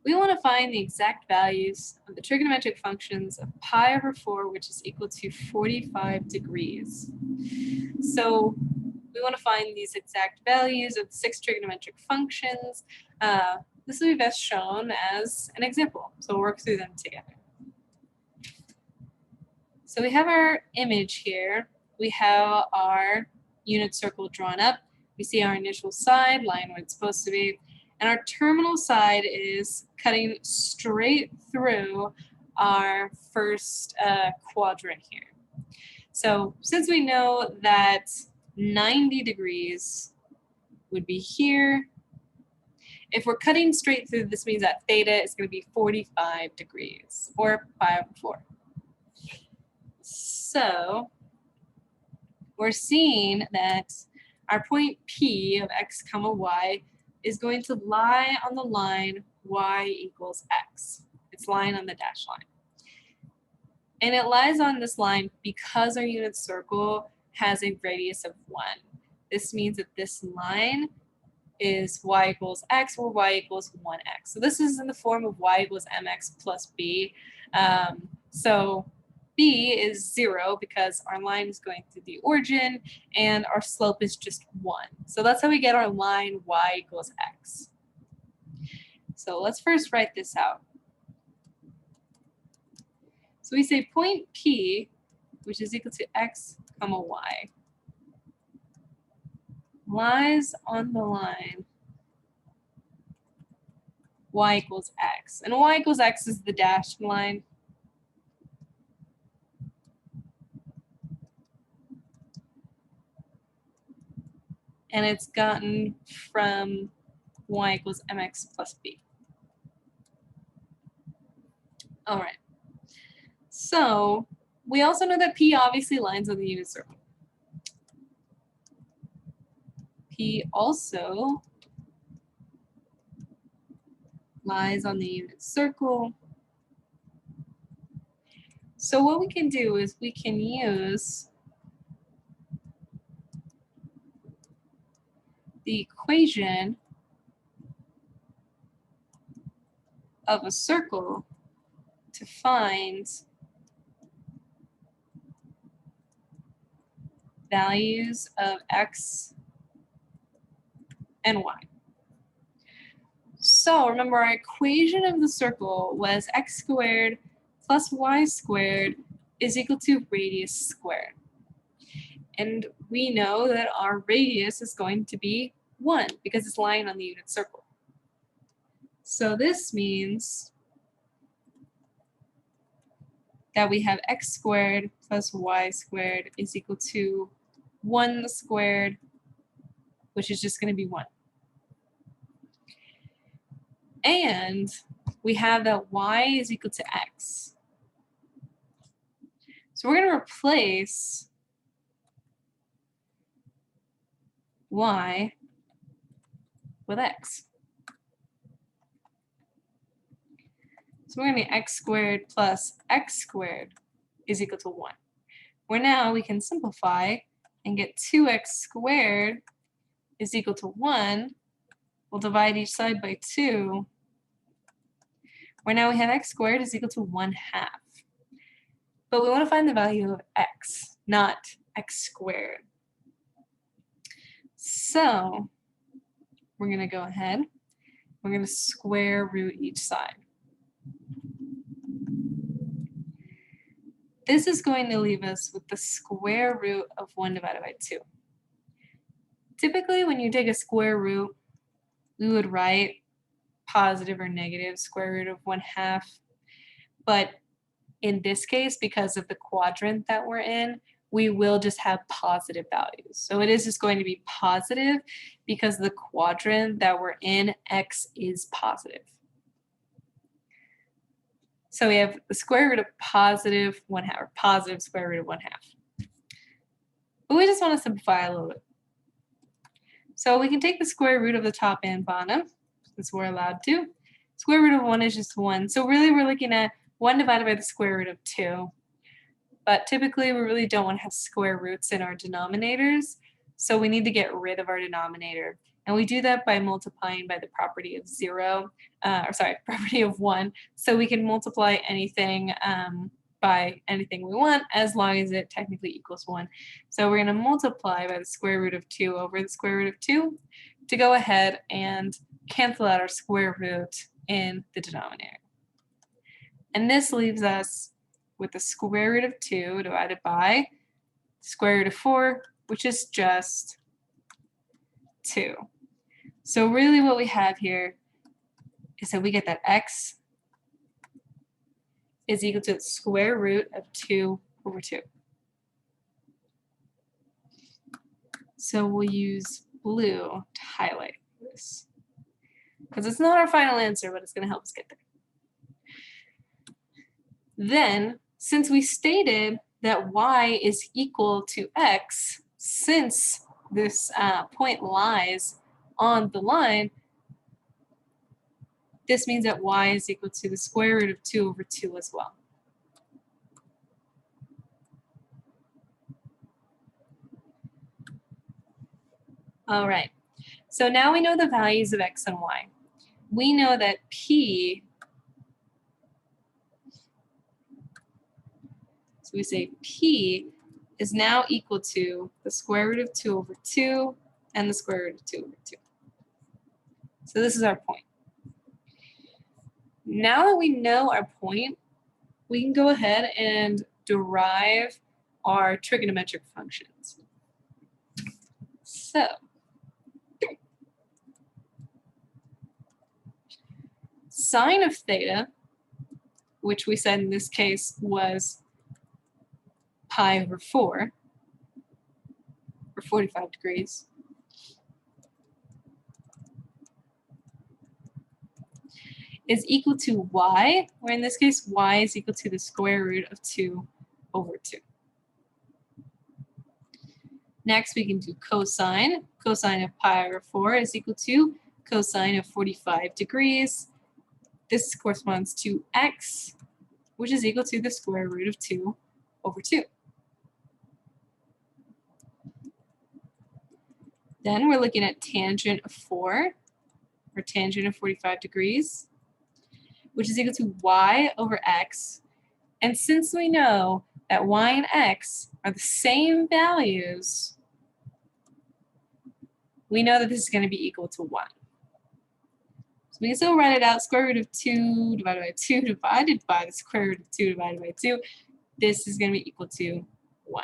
we want to find the exact values of the trigonometric functions of pi over 4, which is equal to 45 degrees. So we want to find these exact values of 6 trigonometric functions. This will be best shown as an example. So we'll work through them together. So we have our image here. We have our unit circle drawn up. We see our initial side, line where it's supposed to be. And our terminal side is cutting straight through our first quadrant here. So since we know that 90 degrees would be here, if we're cutting straight through, this means that theta is going to be 45 degrees, or pi over 4. So we're seeing that our point P of x comma y is going to lie on the line y equals x. It's lying on the dashed line. And it lies on this line because our unit circle has a radius of 1. This means that this line is y equals x or y equals 1x. So this is in the form of y equals mx plus b. So b is 0 because our line is going through the origin and our slope is just 1. So that's how we get our line y equals x. So let's first write this out. So we say point P, which is equal to x comma y, lies on the line y equals x. And y equals x is the dashed line. And it's gotten from y equals mx plus b. All right. So we also know that P obviously lines on the unit circle. P also lies on the unit circle. So what we can do is we can use the equation of a circle to find values of x and y. So remember, our equation of the circle was x squared plus y squared is equal to radius squared. And we know that our radius is going to be 1 because it's lying on the unit circle. So this means that we have x squared plus y squared is equal to 1 squared, which is just going to be 1. And we have that y is equal to x. So we're going to replace y with x. So we're going to be x squared plus x squared is equal to 1. Where now we can simplify and get 2x squared is equal to 1. We'll divide each side by 2. Where now we have x squared is equal to 1/2. But we want to find the value of x, not x squared. So we're going to go ahead. We're going to square root each side. This is going to leave us with the square root of 1 divided by 2. Typically, when you take a square root, we would write positive or negative square root of 1/2. But in this case, because of the quadrant that we're in, we will just have positive values. So it is just going to be positive because the quadrant that we're in, x is positive. So we have the square root of positive 1/2, or positive square root of 1/2. But we just want to simplify a little bit. So we can take the square root of the top and bottom, since we're allowed to. Square root of 1 is just 1. So really we're looking at 1 divided by the square root of 2. But typically we really don't want to have square roots in our denominators. So we need to get rid of our denominator. And we do that by multiplying by the property of property of 1. So we can multiply anything by anything we want as long as it technically equals 1. So we're going to multiply by the square root of 2 over the square root of 2 to go ahead and cancel out our square root in the denominator. And this leaves us with the square root of 2 divided by square root of 4, which is just 2. So really what we have here is that we get that x is equal to the square root of 2 over 2. So we'll use blue to highlight this, because it's not our final answer, but it's going to help us get there. Then, since we stated that y is equal to x, since this point lies on the line, this means that y is equal to the square root of 2 over 2 as well. All right, so now we know the values of x and y. We know that p, so we say p is now equal to the square root of 2 over 2 and the square root of 2 over 2. So this is our point. Now that we know our point, we can go ahead and derive our trigonometric functions. So, sine of theta, which we said in this case was pi over 4, or 45 degrees, is equal to y, where in this case y is equal to the square root of 2 over 2. Next we can do cosine. Cosine of pi over 4 is equal to cosine of 45 degrees. This corresponds to x, which is equal to the square root of 2 over 2. Then we're looking at tangent of 4, or tangent of 45 degrees, which is equal to y over x. And since we know that y and x are the same values, we know that this is going to be equal to 1. So we can still write it out, square root of 2 divided by 2 divided by the square root of 2 divided by 2. This is going to be equal to 1.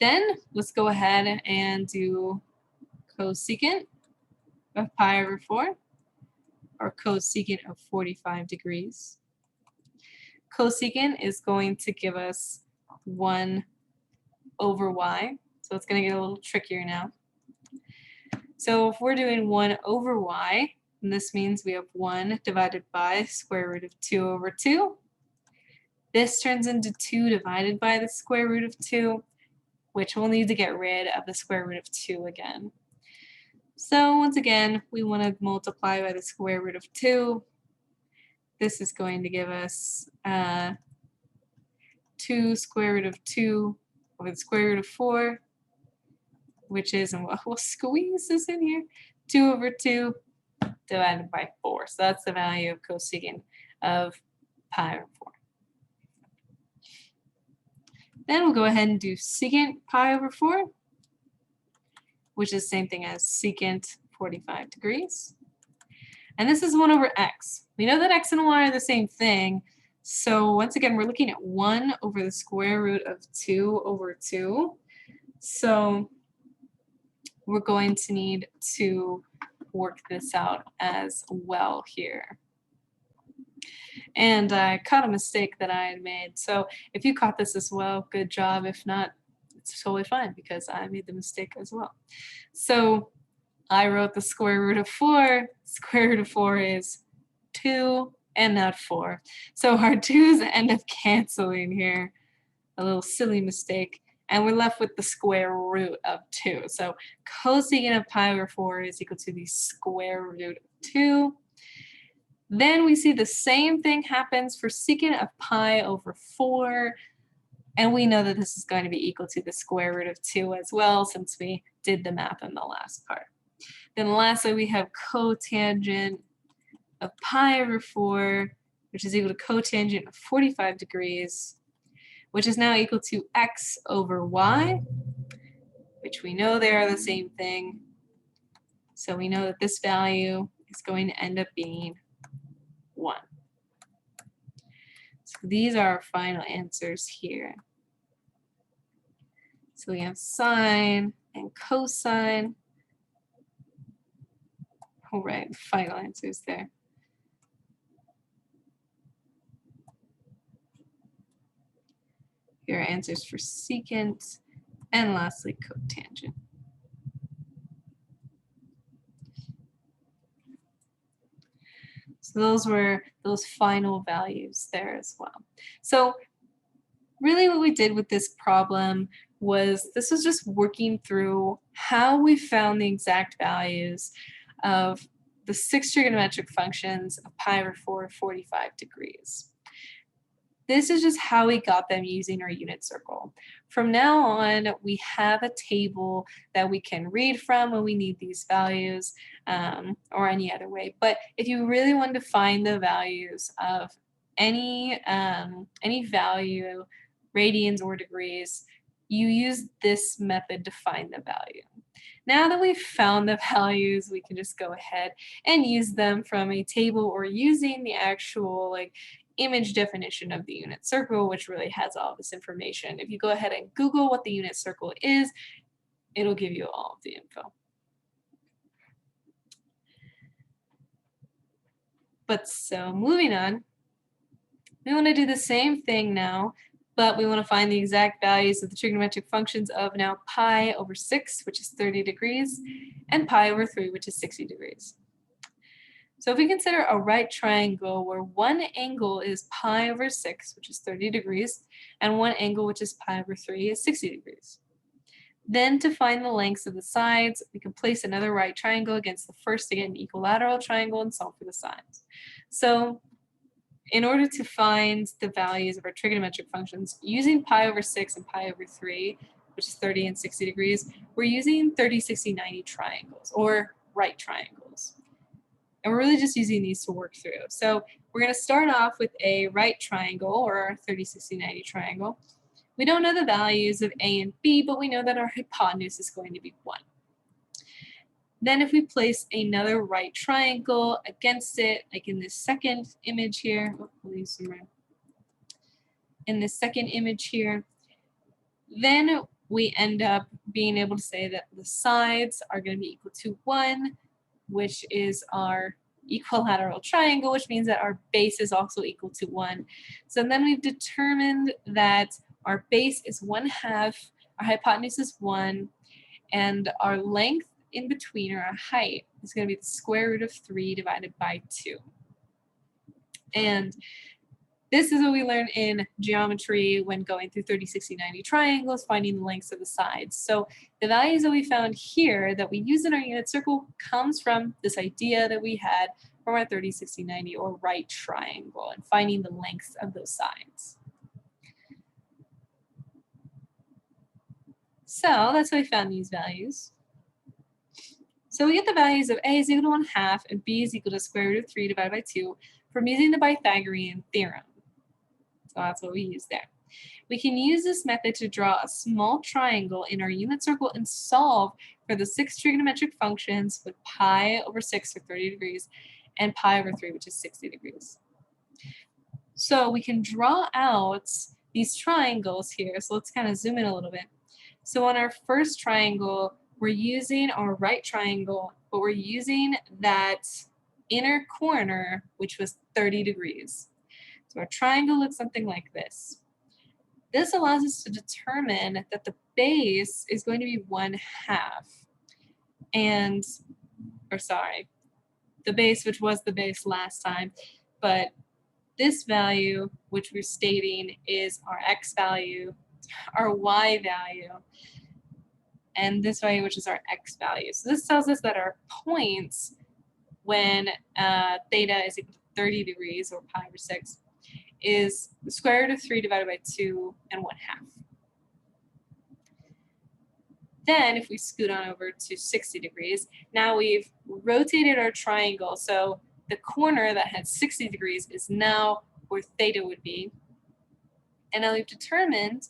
Then let's go ahead and do cosecant of pi over 4, or cosecant of 45 degrees. Cosecant is going to give us 1 over y, so it's going to get a little trickier now. So if we're doing 1 over y, then this means we have 1 divided by square root of 2 over 2. This turns into 2 divided by the square root of 2, which we'll need to get rid of the square root of 2 again. So once again, we want to multiply by the square root of 2. This is going to give us 2 square root of 2 over the square root of 4, which is, and we'll squeeze this in here, 2 over 2 divided by 4. So that's the value of cosecant of pi over 4. Then we'll go ahead and do secant pi over 4, which is the same thing as secant 45 degrees. And this is 1 over x. We know that x and y are the same thing. So once again, we're looking at 1 over the square root of 2 over 2. So we're going to need to work this out as well here. And I caught a mistake that I had made. So if you caught this as well, good job. If not, it's totally fine because I made the mistake as well. So I wrote the square root of 4. Square root of 4 is 2 and not 4. So our 2's end up canceling here. A little silly mistake. And we're left with the square root of 2. So cosecant of pi over 4 is equal to the square root of 2. Then we see the same thing happens for secant of pi over 4. And we know that this is going to be equal to the square root of 2 as well, since we did the math in the last part. Then lastly, we have cotangent of pi over 4, which is equal to cotangent of 45 degrees, which is now equal to x over y, which we know they are the same thing. So we know that this value is going to end up being 1. So these are our final answers here. So we have sine and cosine. All right, final answers there. Here are answers for secant, and lastly, cotangent. So those were those final values there as well. So really what we did with this problem was this was just working through how we found the exact values of the 6 trigonometric functions of pi over 4, 45 degrees. This is just how we got them using our unit circle. From now on, we have a table that we can read from when we need these values, or any other way. But if you really want to find the values of any value, radians or degrees, you use this method to find the value. Now that we've found the values, we can just go ahead and use them from a table or using the actual image definition of the unit circle, which really has all this information. If you go ahead and Google what the unit circle is, it'll give you all of the info. But so moving on, we want to do the same thing now, but we want to find the exact values of the trigonometric functions of now pi over 6, which is 30 degrees, and pi over 3, which is 60 degrees. So if we consider a right triangle where one angle is pi over 6, which is 30 degrees, and one angle, which is pi over 3, is 60 degrees. Then to find the lengths of the sides, we can place another right triangle against the first to get an equilateral triangle and solve for the sides. So in order to find the values of our trigonometric functions, using pi over 6 and pi over 3, which is 30 and 60 degrees, we're using 30, 60, 90 triangles, or right triangles. And we're really just using these to work through. So we're going to start off with a right triangle, or our 30, 60, 90 triangle. We don't know the values of A and B, but we know that our hypotenuse is going to be 1. Then if we place another right triangle against it, like in this second image here, we'll use some red. In this second image here, then we end up being able to say that the sides are going to be equal to 1, which is our equilateral triangle, which means that our base is also equal to 1. So then we've determined that our base is 1/2, our hypotenuse is 1, and our length in between, or our height, is going to be the square root of 3 divided by 2. And this is what we learn in geometry when going through 30, 60, 90 triangles, finding the lengths of the sides. So the values that we found here that we use in our unit circle comes from this idea that we had from our 30, 60, 90 or right triangle and finding the lengths of those sides. So that's how we found these values. So we get the values of A is equal to 1/2 and B is equal to square root of 3 divided by 2 from using the Pythagorean theorem. So that's what we use there. We can use this method to draw a small triangle in our unit circle and solve for the 6 trigonometric functions with pi over 6, or 30 degrees, and pi over 3, which is 60 degrees. So we can draw out these triangles here. So let's kind of zoom in a little bit. So on our first triangle, we're using our right triangle, but we're using that inner corner, which was 30 degrees. So our triangle looks something like this. This allows us to determine that the base is going to be 1/2. And, the base, which was the base last time, but this value, which we're stating is our x value, our y value, and this value, which is our x value. So this tells us that our points when theta is equal to 30 degrees, or pi over 6, is the square root of 3 divided by 2 and 1/2. Then if we scoot on over to 60 degrees, now we've rotated our triangle. So the corner that had 60 degrees is now where theta would be. And now we've determined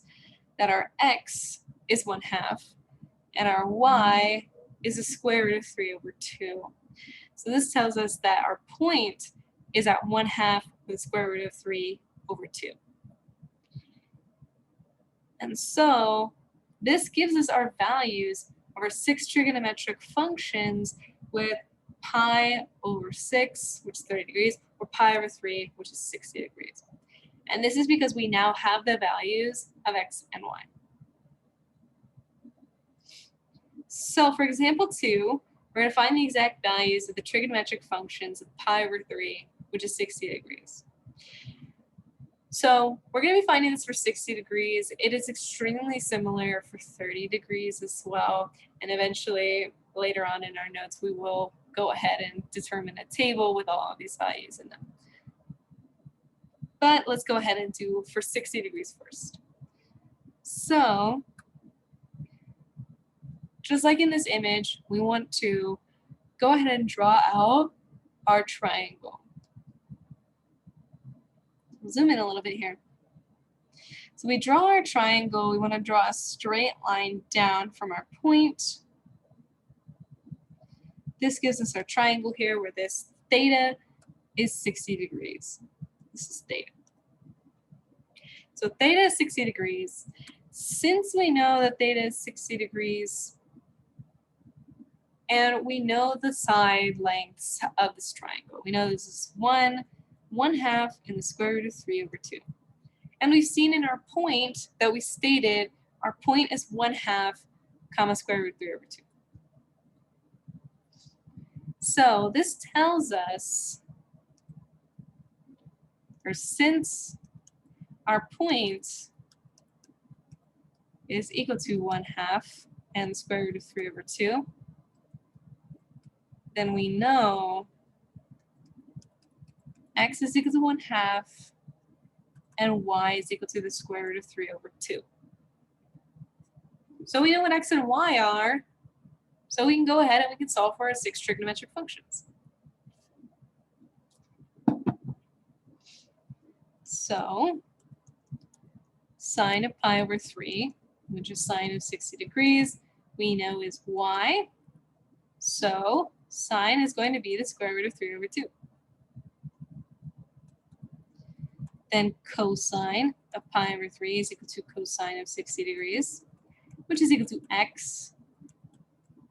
that our x is 1/2 and our y is the square root of 3 over 2. So this tells us that our point is at 1/2 the square root of 3 over 2. And so this gives us our values of our 6 trigonometric functions with pi over 6, which is 30 degrees, or pi over 3, which is 60 degrees. And this is because we now have the values of x and y. So for example 2, we're going to find the exact values of the trigonometric functions of pi over 3, which is 60 degrees. So we're going to be finding this for 60 degrees. It is extremely similar for 30 degrees as well. And eventually, later on in our notes, we will go ahead and determine a table with all of these values in them. But let's go ahead and do for 60 degrees first. So just like in this image, we want to go ahead and draw out our triangle. We'll zoom in a little bit here. So we draw our triangle. We want to draw a straight line down from our point. This gives us our triangle here where this theta is 60 degrees. This is theta. So theta is 60 degrees. Since we know that theta is 60 degrees, and we know the side lengths of this triangle. We know this is 1/2 and the square root of 3 over 2. And we've seen in our point that we stated our point is 1/2 comma square root 3 over 2. So this tells us, or since our point is equal to 1/2 and the square root of 3 over 2, then we know x is equal to 1/2 and y is equal to the square root of 3 over 2. So we know what x and y are, so we can go ahead and we can solve for our 6 trigonometric functions. So sine of pi over 3, which is sine of 60 degrees, we know is y. So sine is going to be the square root of 3 over 2. Then cosine of pi over 3 is equal to cosine of 60 degrees, which is equal to x,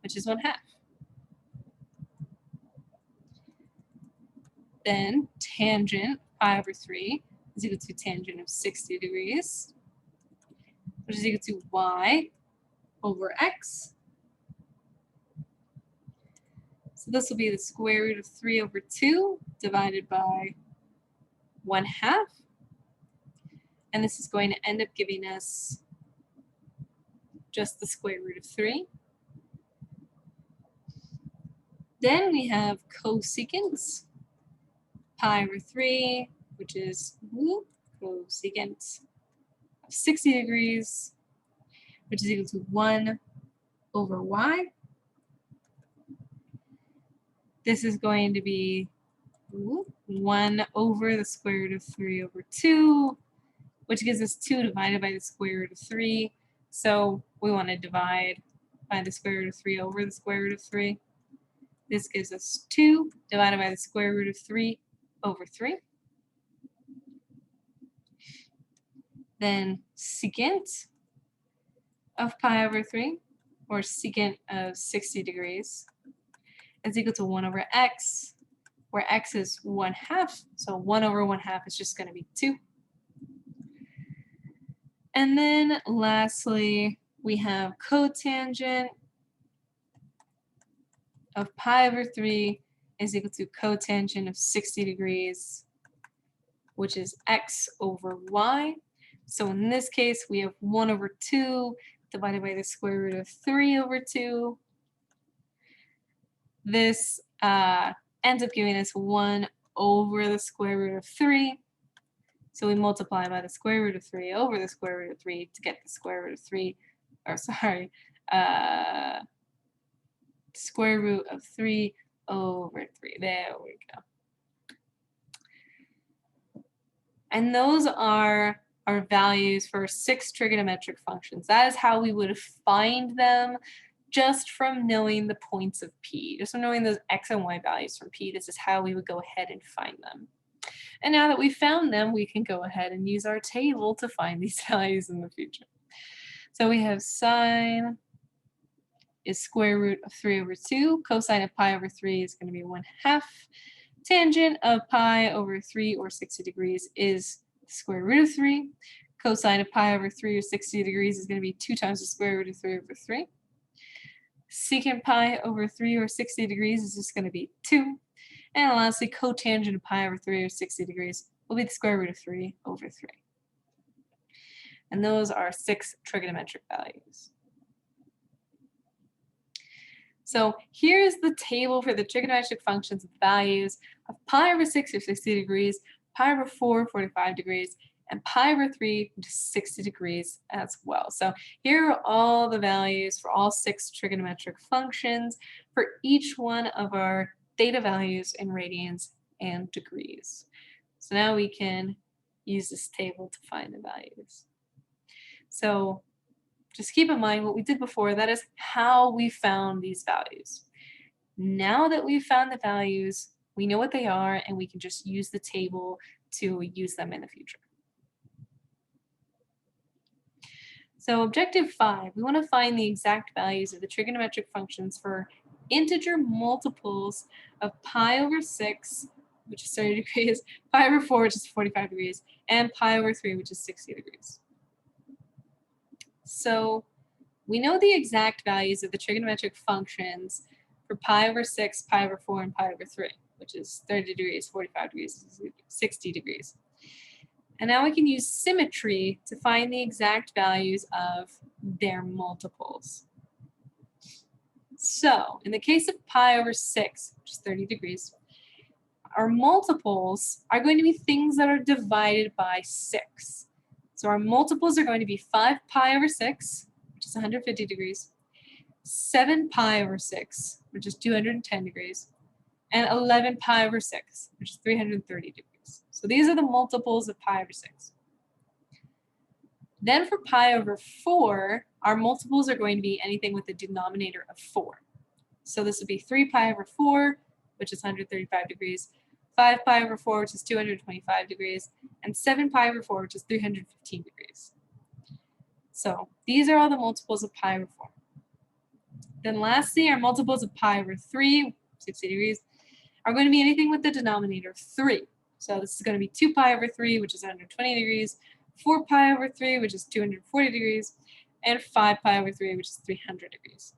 which is 1/2. Then tangent pi over 3 is equal to tangent of 60 degrees, which is equal to y over x. So this will be the square root of 3 over 2 divided by 1/2. And this is going to end up giving us just the square root of 3. Then we have cosecant pi over 3, which is cosecant of 60 degrees, which is equal to 1 over y. This is going to be 1 over the square root of 3 over 2, which gives us 2 divided by the square root of 3. So we want to divide by the square root of 3 over the square root of 3. This gives us 2 divided by the square root of 3 over 3. Then secant of pi over 3, or secant of 60 degrees, is equal to 1 over x, where x is 1/2. So 1 over 1/2 is just going to be 2. And then lastly, we have cotangent of pi over 3 is equal to cotangent of 60 degrees, which is x over y. So in this case, we have 1 over 2 divided by the square root of 3 over 2. This ends up giving us 1 over the square root of 3. So we multiply by the square root of 3 over the square root of 3 to get the square root of 3, or sorry, square root of 3 over 3. There we go. And those are our values for 6 trigonometric functions. That is how we would find them just from knowing the points of P. Just from knowing those x and y values from P, this is how we would go ahead and find them. And now that we've found them, we can go ahead and use our table to find these values in the future. So we have sine is square root of 3 over 2. Cosine of pi over 3 is going to be 1/2. Tangent of pi over 3 or 60 degrees is the square root of 3. Cosine of pi over 3 or 60 degrees is going to be 2 times the square root of 3 over 3. Secant pi over 3 or 60 degrees is just going to be 2. And lastly, cotangent of pi over 3 or 60 degrees will be the square root of 3 over 3. And those are 6 trigonometric values. So here's the table for the trigonometric functions of the values of pi over 6 or 60 degrees, pi over 4 45 degrees, and pi over 3 which is 60 degrees as well. So here are all the values for all 6 trigonometric functions for each one of our theta values in radians and degrees. So now we can use this table to find the values. So just keep in mind what we did before, that is how we found these values. Now that we've found the values, we know what they are, and we can just use the table to use them in the future. So objective 5, we want to find the exact values of the trigonometric functions for integer multiples of pi over 6, which is 30 degrees, pi over 4, which is 45 degrees, and pi over 3, which is 60 degrees. So we know the exact values of the trigonometric functions for pi over 6, pi over 4, and pi over 3, which is 30 degrees, 45 degrees, 60 degrees. And now we can use symmetry to find the exact values of their multiples. So in the case of pi over 6, which is 30 degrees, our multiples are going to be things that are divided by 6. So our multiples are going to be 5 pi over 6, which is 150 degrees, 7 pi over 6, which is 210 degrees, and 11 pi over 6, which is 330 degrees. So these are the multiples of pi over 6. Then for pi over 4, our multiples are going to be anything with a denominator of 4. So this would be 3 pi over 4, which is 135 degrees, 5 pi over 4, which is 225 degrees, and 7 pi over 4, which is 315 degrees. So these are all the multiples of pi over 4. Then lastly, our multiples of pi over 3, 60 degrees, are going to be anything with the denominator of 3. So this is going to be 2 pi over 3, which is 120 degrees, 4 pi over 3, which is 240 degrees, and 5 pi over 3, which is 300 degrees.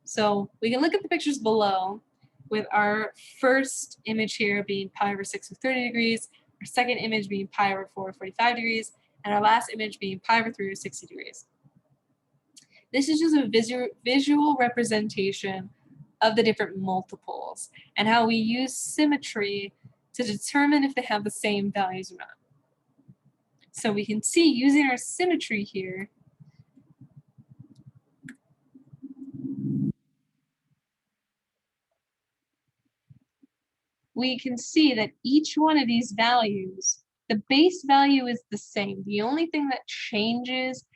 So we can look at the pictures below, with our first image here being pi over 6 with 30 degrees, our second image being pi over 4 with 45 degrees, and our last image being pi over 3 with 60 degrees. This is just a visual representation of the different multiples and how we use symmetry to determine if they have the same values or not. So we can see using our symmetry here, we can see that each one of these values, the base value is the same. The only thing that changes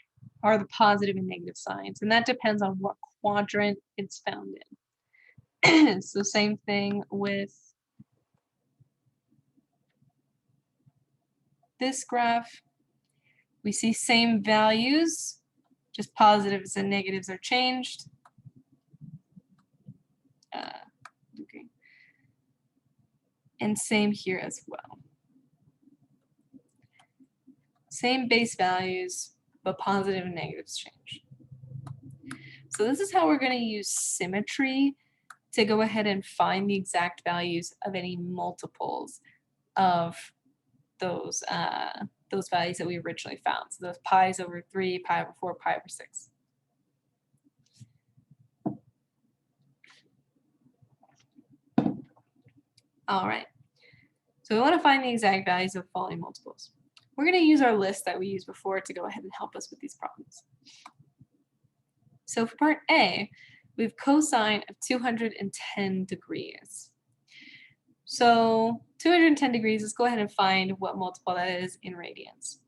are the positive and negative signs, and that depends on what quadrant it's found in. So same thing with this graph. We see same values, just positives and negatives are changed. Okay. And same here as well. Same base values, but positive and negatives change. So this is how we're going to use symmetry to go ahead and find the exact values of any multiples of those values that we originally found. So those pi's over 3, pi over 4, pi over 6. All right. So we want to find the exact values of following multiples. We're going to use our list that we used before to go ahead and help us with these problems. So for part A, we have cosine of 210 degrees. So 210 degrees, let's go ahead and find what multiple that is in radians.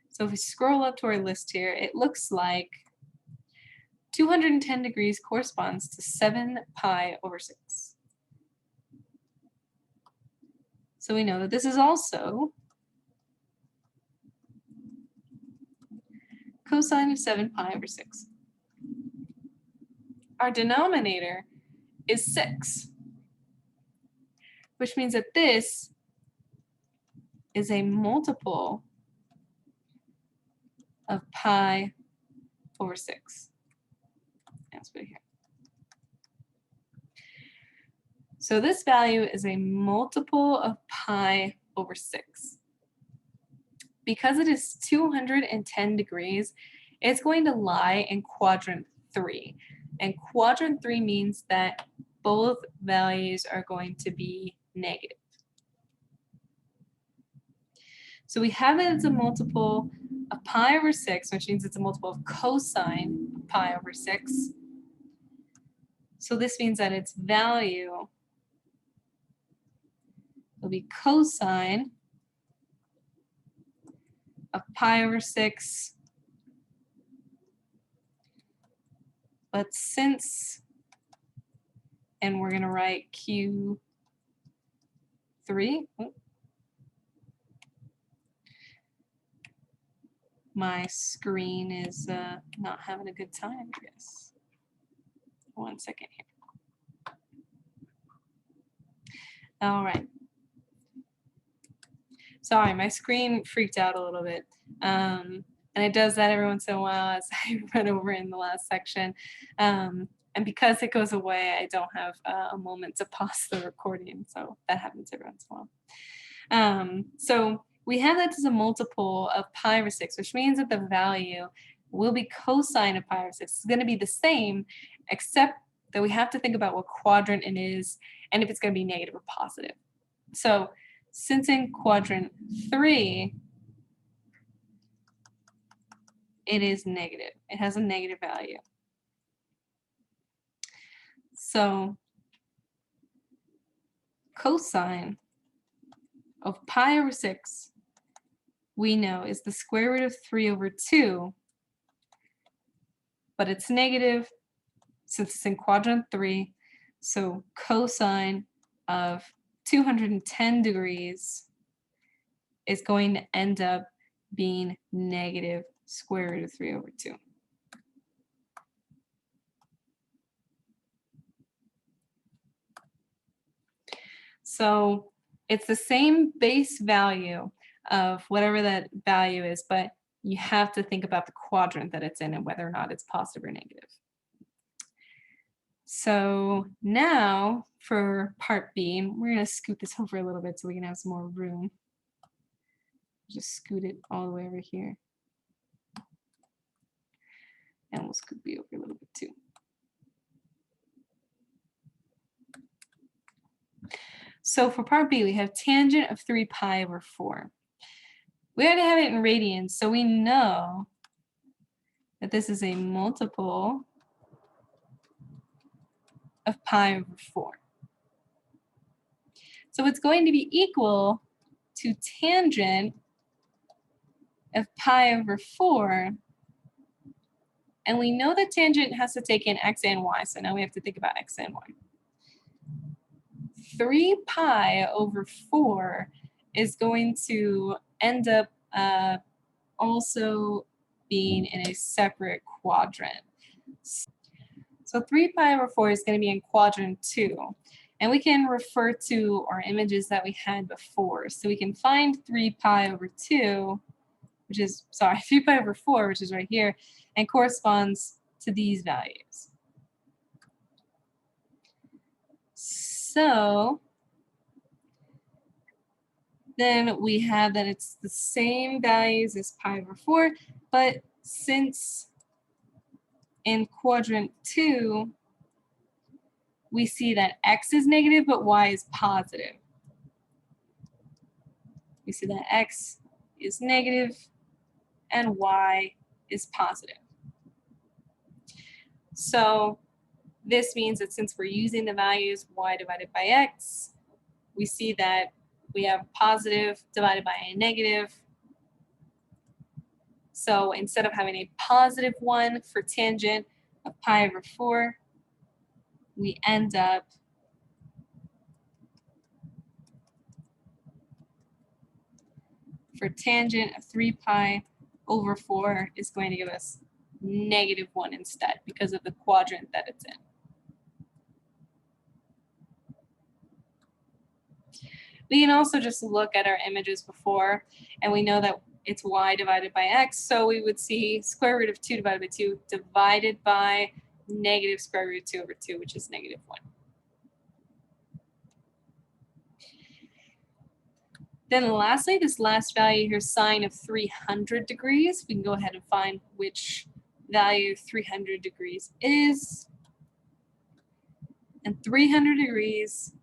So if we scroll up to our list here, it looks like 210 degrees corresponds to 7 pi over 6. So we know that this is also cosine of 7 pi over 6. Our denominator is 6, which means that this is a multiple of pi over 6. Let's put it here. So this value is a multiple of pi over 6. Because it is 210 degrees, it's going to lie in quadrant 3. And quadrant 3 means that both values are going to be negative. So we have that it's a multiple of pi over 6, which means it's a multiple of cosine of pi over 6. So this means that its value will be cosine of pi over 6. But since, and we're going to write Q3. My screen is not having a good time, I guess. 1 second here. All right. Sorry, my screen freaked out a little bit. And it does that every once in a while as I run over in the last section. And because it goes away, I don't have a moment to pause the recording. So that happens every once in a while. So we have that as a multiple of pi over 6, which means that the value will be cosine of pi over 6. It's going to be the same, except that we have to think about what quadrant it is and if it's going to be negative or positive. So since in quadrant 3, it is negative. It has a negative value. So cosine of pi over 6, we know, is the square root of 3 over 2, but it's negative since it's in quadrant 3. So cosine of 210 degrees is going to end up being negative square root of 3 over 2. So it's the same base value of whatever that value is, but you have to think about the quadrant that it's in and whether or not it's positive or negative. So now for part B, we're going to scoot this over a little bit so we can have some more room. Just scoot it all the way over here. And we'll scoot B over a little bit too. So for part B, we have tangent of 3 pi over 4. We already have it in radians, so we know that this is a multiple of pi over 4. So it's going to be equal to tangent of pi over 4. And we know that tangent has to take in x and y, so now we have to think about x and y. 3 pi over 4 is going to end up also being in a separate quadrant. So 3 pi over 4 is going to be in quadrant 2. And we can refer to our images that we had before. So we can find 3 pi over 2, which is, 3 pi over 4, which is right here, and corresponds to these values. So then we have that it's the same values as pi over 4, but since in quadrant 2, we see that x is negative, but y is positive. we see that x is negative and y is positive. So this means that since we're using the values y divided by x, we see that we have positive divided by a negative. So instead of having a positive 1 for tangent of pi over 4, we end up for tangent of 3 pi over 4 is going to give us negative 1 instead because of the quadrant that it's in. We can also just look at our images before, and we know that it's y divided by x, so we would see square root of 2 divided by 2 divided by negative square root of 2 over 2, which is negative 1. Then lastly, this last value here, sine of 300 degrees, we can go ahead and find which value 300 degrees is. And 300 degrees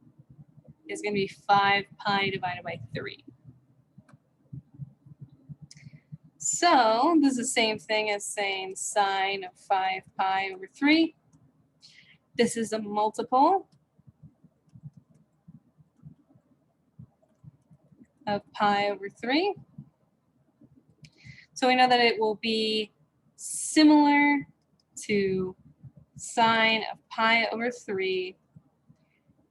is going to be 5 pi divided by 3. So this is the same thing as saying sine of 5 pi over 3. This is a multiple of pi over 3. So we know that it will be similar to sine of pi over 3,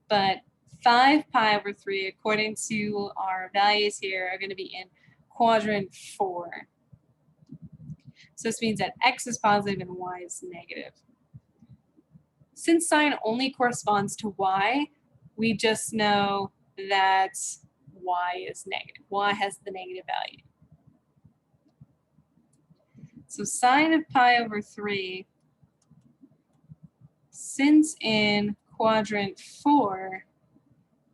but 5 pi over 3, according to our values here, are going to be in quadrant 4. So this means that x is positive and y is negative. Since sine only corresponds to y, we just know that y is negative. Y has the negative value. So sine of pi over 3, since in quadrant 4,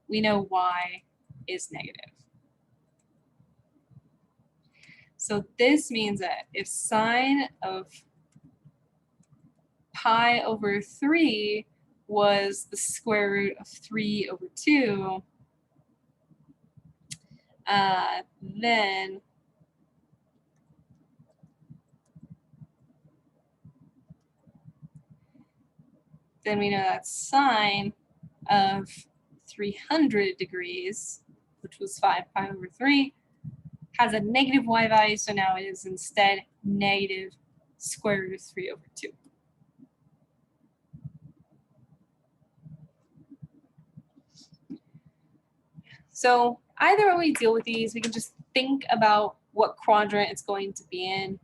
we know y is negative. So this means that if sine of pi over 3 was the square root of 3 over 2, then we know that sine of 300 degrees, which was 5 pi over 3, has a negative y value, so now it is instead negative square root of 3 over 2. So either way we deal with these, we can just think about what quadrant it's going to be in.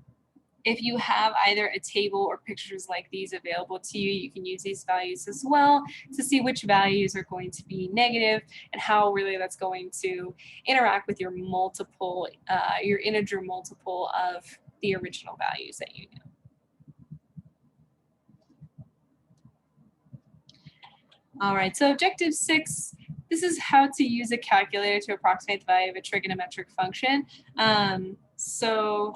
If you have either a table or pictures like these available to you, you can use these values as well to see which values are going to be negative and how really that's going to interact with your multiple, your integer multiple of the original values that you know. All right, so objective 6, this is how to use a calculator to approximate the value of a trigonometric function. So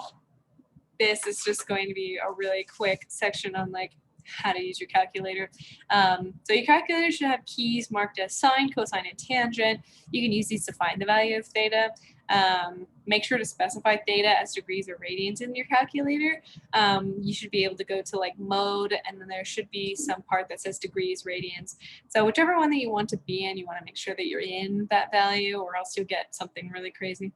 this is just going to be a really quick section on like how to use your calculator. So your calculator should have keys marked as sine, cosine, and tangent. You can use these to find the value of theta. Make sure to specify theta as degrees or radians in your calculator. You should be able to go to like mode, and then there should be some part that says degrees, radians. So whichever one that you want to be in, you want to make sure that you're in that value, or else you'll get something really crazy.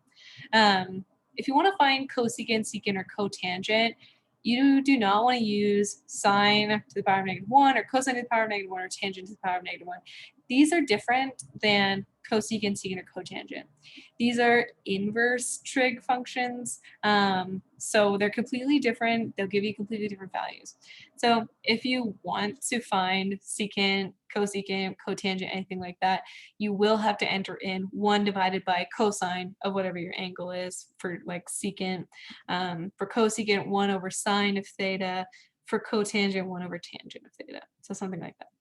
If you want to find cosecant, secant, or cotangent, you do not want to use sine to the power of -1 or cosine to the power of -1 or tangent to the power of -1. These are different than cosecant, secant, or cotangent. These are inverse trig functions, so they're completely different. They'll give you completely different values. So if you want to find secant, cosecant, cotangent, anything like that, you will have to enter in 1 divided by cosine of whatever your angle is for like secant. For cosecant, 1 over sine of theta. For cotangent, 1 over tangent of theta. So something like that.